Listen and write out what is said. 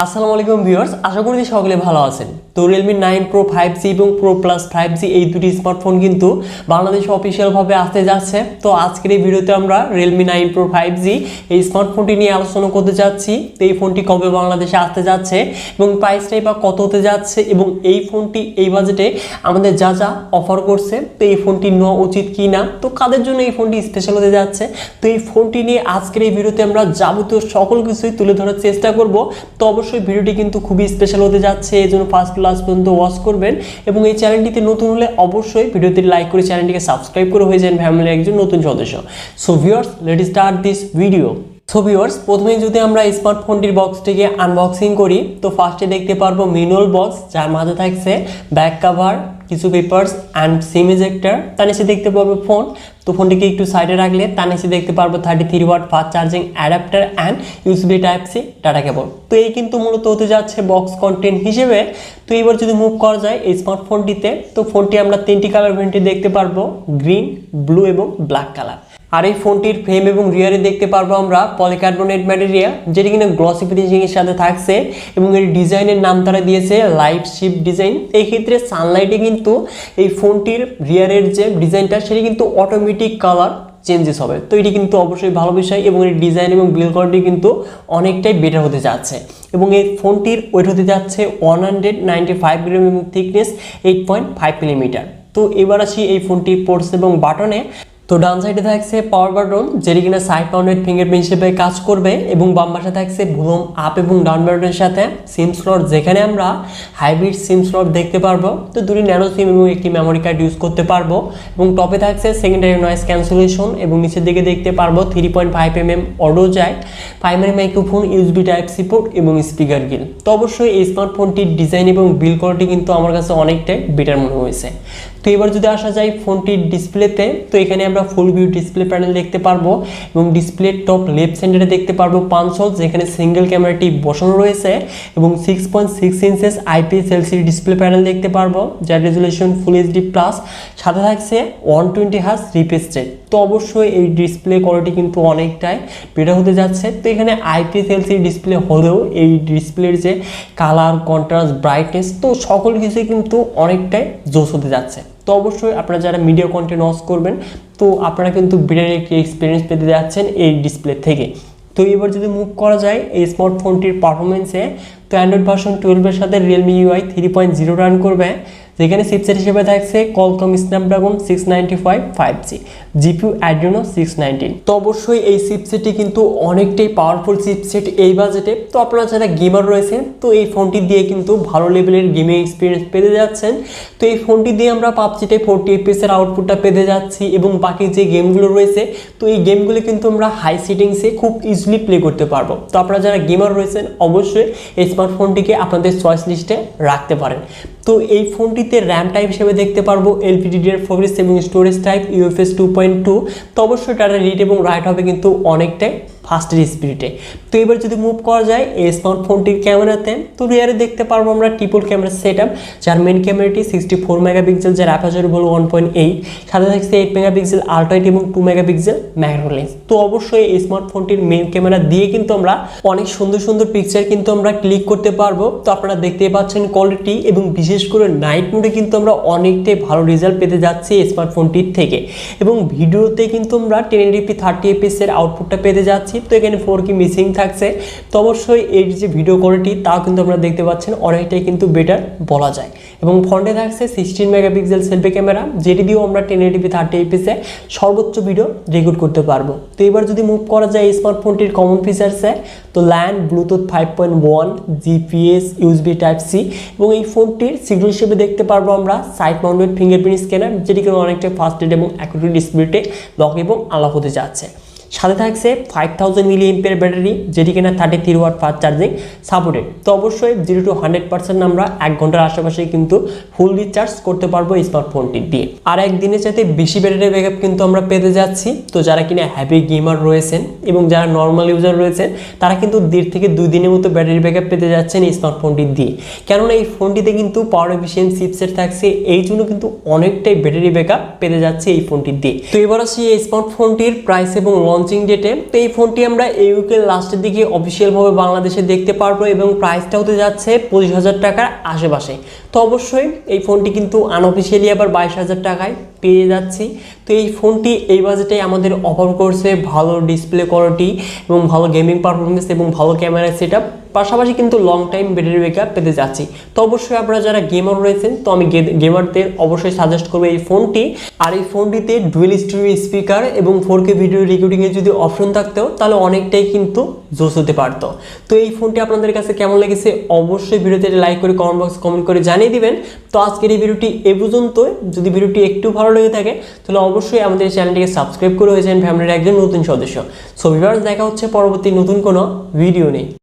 আসসালামু আলাইকুম ভিউয়ার্স, আশা করি সকলে ভালো আছেন। তো Realme 9 Pro 5G এবং Pro Plus 5G এই দুটি স্মার্টফোন কিন্তু বাংলাদেশে অফিশিয়ালভাবে আসতে যাচ্ছে। তো আজকের এই ভিডিওতে আমরা Realme 9 Pro 5G এই স্মার্টফোনটি নিয়ে আলোচনা করতে যাচ্ছি। তো এই ফোনটি কবে বাংলাদেশে আসতে যাচ্ছে এবং প্রাইসটাই বা কত হতে যাচ্ছে এবং এই ফোনটি এই বাজেটে আমাদের যা যা অফার করছে, তো এই ফোনটি নেওয়া উচিত কি না, তো কাদের জন্য এই ফোনটি স্পেশাল হতে যাচ্ছে, তো এই ফোনটি নিয়ে আজকের এই ভিডিওতে আমরা যাবতীয় সকল কিছুই তুলে ধরার চেষ্টা করব। তো অবশ্যই ভিডিওটি কিন্তু খুবই স্পেশাল হতে যাচ্ছে, এই জন্য ফার্স্ট ক্লাস পর্যন্ত ওয়াচ করবেন এবং এই চ্যানেলটিতে নতুন হলে অবশ্যই ভিডিওতে লাইক করে চ্যানেলটিকে সাবস্ক্রাইব করে হয়ে যান ফ্যামিলির একজন নতুন সদস্য। So viewers, let's start this video. So viewers, প্রথমেই যদি আমরা স্মার্টফোনটির বক্সটিকে আনবক্সিং করি, তো ফার্স্টে দেখতে পারবো ম্যানুয়াল বক্স, যার মাঝে থাকছে ব্যাক কভার, কিছু পেপারস অ্যান্ড সিম ইজেক্টর। তার নিচে দেখতে পারবো ফোন, তো ফোনটিকে একটু সাইডে রাখলে তার নিচে দেখতে পারবো 33 watt fast charging adapter and USB type C data cable. তো এই কিন্তু মূলত হতে যাচ্ছে বক্স কন্টেন্ট হিসেবে। তো এবার যদি মুভ করা যায় এই স্মার্টফোনটিতে, তো ফোনটি আমরা তিনটি কালার ভেরিয়েন্টে দেখতে পারবো, গ্রিন, ব্লু এবং ব্ল্যাক কালার। আর এই ফোনটির ফ্রেম এবং রিয়ারে দেখতে পারবো আমরা পলিকার্বনেট ম্যাটেরিয়াল, যেটি কিনা গ্লসি ফিনিশিং এর সাথে থাকছে এবং এর ডিজাইনের নাম তারা দিয়েছে লাইট শিপ ডিজাইন। এই ক্ষেত্রে সানলাইটে কিন্তু এই ফোনটির রিয়ারের যে ডিজাইনটা সেটি কিন্তু অটোমেটিক কালার চেঞ্জেস হবে। তো এটি কিন্তু অবশ্যই ভালো বিষয় এবং এর ডিজাইন এবং বিল্ড কোয়ালিটি কিন্তু অনেকটাই বেটার হতে যাচ্ছে এবং এই ফোনটির ওয়েট হতে যাচ্ছে 195 গ্রাম এবং থিকনেস 8.5 মিলিমিটার। তো এবার আসি এই ফোনটির পোর্টস এবং বাটনে। তো ডান সাইডে থাকছে পাওয়ার বাটন, যেটি কিনা সাইড মাউন্টেড ফিঙ্গারপ্রিন্ট হিসেবে কাজ করবে এবং বাম পাশে থাকছে ভলিউম আপ এবং ডাউন বাটনের সাথে সিম স্লট, যেখানে আমরা হাইব্রিড সিম স্লট দেখতে পারবো। তো দুটি ন্যানো সিম এবং একটি মেমোরি কার্ড ইউজ করতে পারবো এবং টপে থাকছে সেকেন্ডারি নয়েজ ক্যান্সেলেশন এবং নিচের দিকে দেখতে পারবো 3.5 mm audio jack, primary microphone, USB type C port এবং স্পিকার গিল। তো অবশ্যই এই স্মার্টফোনটির ডিজাইন এবং বিল্ড কোয়ালিটি কিন্তু আমার কাছে অনেকটাই বেটার মনে হয়েছে। তো এবার যদি আসা যায় ফোনটির ডিসপ্লেতে, তো এখানে আমরা ফুল ভিউ ডিসপ্লে প্যানেল দেখতে পারবো এবং ডিসপ্লে টপ লেফট সেন্টারে দেখতে পারবো পাঁচ হোল, যেখানে সিঙ্গেল ক্যামেরাটি বসানো রয়েছে এবং 6.6 inches IPS LCD display panel দেখতে পারবো, যার রেজুলেশন ফুল এইচডি প্লাস, সাথে থাকছে 120 হার্জ রিফ্রেশ রেট। তো অবশ্যই এই ডিসপ্লে কোয়ালিটি কিন্তু অনেকটাই বেটার হতে যাচ্ছে। তো এখানে আইপিএস এলসিডি ডিসপ্লে হলেও এই ডিসপ্লের যে কালার, কন্ট্রাস্ট, ব্রাইটনেস, তো সকল কিছুই কিন্তু অনেকটাই জোস হতে যাচ্ছে। তো অবশ্যই আপনারা যারা মিডিয়া কন্টেন্ট ওয়াচ করবেন, তো আপনারা কিন্তু বেটার একটি এক্সপিরিয়েন্স পেতে যাচ্ছেন এই ডিসপ্লে থেকে। তো এবার যদি মুভ করা যায় এই স্মার্টফোনটির পারফরমেন্সে, তো অ্যান্ড্রয়েড ভার্সন 12 এর সাথে Realme UI 3.0 রান করবে, যেখানে চিপসেট হিসেবে থাকছে Qualcomm Snapdragon 695 5G, GPU Adreno 619। তো অবশ্যই এই চিপসেটটি কিন্তু অনেকটাই পাওয়ারফুল চিপসেট এই বাজেটে। তো আপনারা যারা গেমার রয়েছেন, তো এই ফোনটি দিয়ে কিন্তু ভালো লেভেলের গেমিং এক্সপিরিয়েন্স পেতে যাচ্ছেন। তো এই ফোনটি দিয়ে আমরা পাবজিতে 40 FPS এর আউটপুটটা পেতে যাচ্ছি এবং বাকি যে গেমগুলো রয়েছে, তো এই গেমগুলো কিন্তু আমরা হাই সেটিংসে খুব ইজিলি প্লে করতে পারবো। তো আপনারা যারা গেমার রয়েছেন অবশ্যই এই স্মার্টফোনটিকে আপনাদের চয়েস লিস্টে রাখতে পারেন। তো এই ফোনটিতে র্যাম টাইপ হিসেবে দেখতে পারবো LPDDR4 এবং স্টোরেজ টাইপ UFS 2.2। তো অবশ্যই ডাটা রিড এবং রাইট হবে কিন্তু অনেকটাই ফাস্টের স্পিডে। তো এবার যদি মুভ করা যায় এই স্মার্টফোনটির ক্যামেরাতে, তো রিয়ারে দেখতে পারবো আমরা ট্রিপল ক্যামেরা সেটআপ, যার মেন ক্যামেরাটি 64 মেগাপিক্সেল, যার অ্যাপারচার হলো 1.8, সাথে থাকছে 8 মেগাপিক্সেল আল্ট্রা ওয়াইড এবং 2 মেগাপিক্সেল ম্যাক্রো লেন্স। তো অবশ্যই এই স্মার্টফোনটির মেন ক্যামেরা দিয়ে কিন্তু আমরা অনেক সুন্দর সুন্দর পিকচার কিন্তু আমরা ক্লিক করতে পারবো। তো আপনারা দেখতেই পাচ্ছেন কোয়ালিটি এবং বিশেষ করে নাইট মোডে কিন্তু আমরা অনেকটাই ভালো রেজাল্ট পেতে যাচ্ছি এই স্মার্টফোনটির থেকে এবং ভিডিওতে কিন্তু আমরা 1080p 30 fps এর আউটপুটটা পেতে যাচ্ছি। তো এখানে 4K মিসিং থাকছে। তো অবশ্যই এই যে ভিডিও কোয়ালিটি তাও কিন্তু আপনারা দেখতে পাচ্ছেন অনেকটাই কিন্তু বেটার বলা যায় এবং ফ্রন্টে থাকছে 16 মেগাপিক্সেল সেলফি ক্যামেরা, যেটি দিয়েও আমরা 1080p 30 fps এ সর্বোচ্চ ভিডিও রেকর্ড করতে পারবো। তো এবার যদি মুভ করা যায় এই স্মার্টফোনটির কমন ফিচার্সে, তো ল্যান্ড, Bluetooth 5.1, GPS, USB type C এবং এই ফোনটির সিগন্যাল হিসেবে দেখতে পারবো আমরা সাইড মাউন্টেড ফিঙ্গারপ্রিন্ট স্ক্যানার, যেটি কিন্তু অনেকটা ফাস্ট রেট এবং অ্যাকুরেট ডিসপ্লেতে লক এবং আনলক হতে যাচ্ছে। সাথে থাকছে 5000 mAh ব্যাটারি, যেটি কিনা 33 ওয়াট ফাস্ট চার্জিং সাপোর্টেড। তো অবশ্যই 0 to 100% আমরা 1 ঘন্টার আশেপাশে কিন্তু ফুল রিচার্জ করতে পারবো এই স্মার্টফোনটি দিয়ে। আর একদিনের সাথে বেশি ব্যাটারি ব্যাকআপ কিন্তু আমরা পেতে যাচ্ছি। তো যারা কিনা হ্যাভি গেমার রয়েছেন এবং যারা নর্মাল ইউজার রয়েছেন, তারা কিন্তু 1.5 থেকে 2 দিনের মতো ব্যাটারি ব্যাকআপ পেতে যাচ্ছেন এই স্মার্টফোনটি দিয়ে, কেননা এই ফোনটিতে কিন্তু পাওয়ার এফিশিয়েন্ট চিপসেট থাকছে, এই জন্য কিন্তু অনেকটাই ব্যাটারি ব্যাকআপ পেতে যাচ্ছে এই ফোনটি দিয়ে। তো এবার আসি এই স্মার্টফোনটির প্রাইস এবং লঞ্চ লঞ্চিং ডেটে। তো এই ফোনটি আমরা এই উইকের লাস্টের দিকে অফিসিয়ালভাবে বাংলাদেশে দেখতে পারবো এবং প্রাইসটা হতে যাচ্ছে 25,000 টাকার আশেপাশে। তো অবশ্যই এই ফোনটি কিন্তু আনঅফিসিয়ালি আবার 22,000 টাকায় পেয়ে যাচ্ছি। তো এই ফোনটি এই বাজেটে আমাদের অফার করছে ভালো ডিসপ্লে কোয়ালিটি এবং ভালো গেমিং পারফরমেন্স এবং ভালো ক্যামেরা সেটআপ, পাশাপাশি কিন্তু লং টাইম ব্যাটারি ব্যাকআপ পেতে যাচ্ছি। তো অবশ্যই আপনারা যারা গেমার রয়েছেন, তো আমি গেমারদের অবশ্যই সাজেস্ট করবো এই ফোনটি। আর এই ফোনটিতে ডুয়েল স্টিরিও স্পিকার এবং 4K ভিডিও রেকর্ডিংয়ের যদি অপশন থাকতো তাহলে অনেকটাই কিন্তু জোস হতে পারতো। তো এই ফোনটি আপনাদের কাছে কেমন লেগেছে অবশ্যই ভিডিওতে লাইক করে কমেন্ট বক্স কমেন্ট করে জানিয়ে দিবেন। তো আজকের এই ভিডিওটি এ পর্যন্তই। যদি ভিডিওটি একটু ভালো লেগে থাকে তাহলে অবশ্যই আমাদের চ্যানেলটিকে সাবস্ক্রাইব করে হয়ে যান ফ্যামিলির একজন নতুন সদস্য। সো ভিউয়ার্স, দেখা হচ্ছে পরবর্তী নতুন কোনো ভিডিও নিয়ে।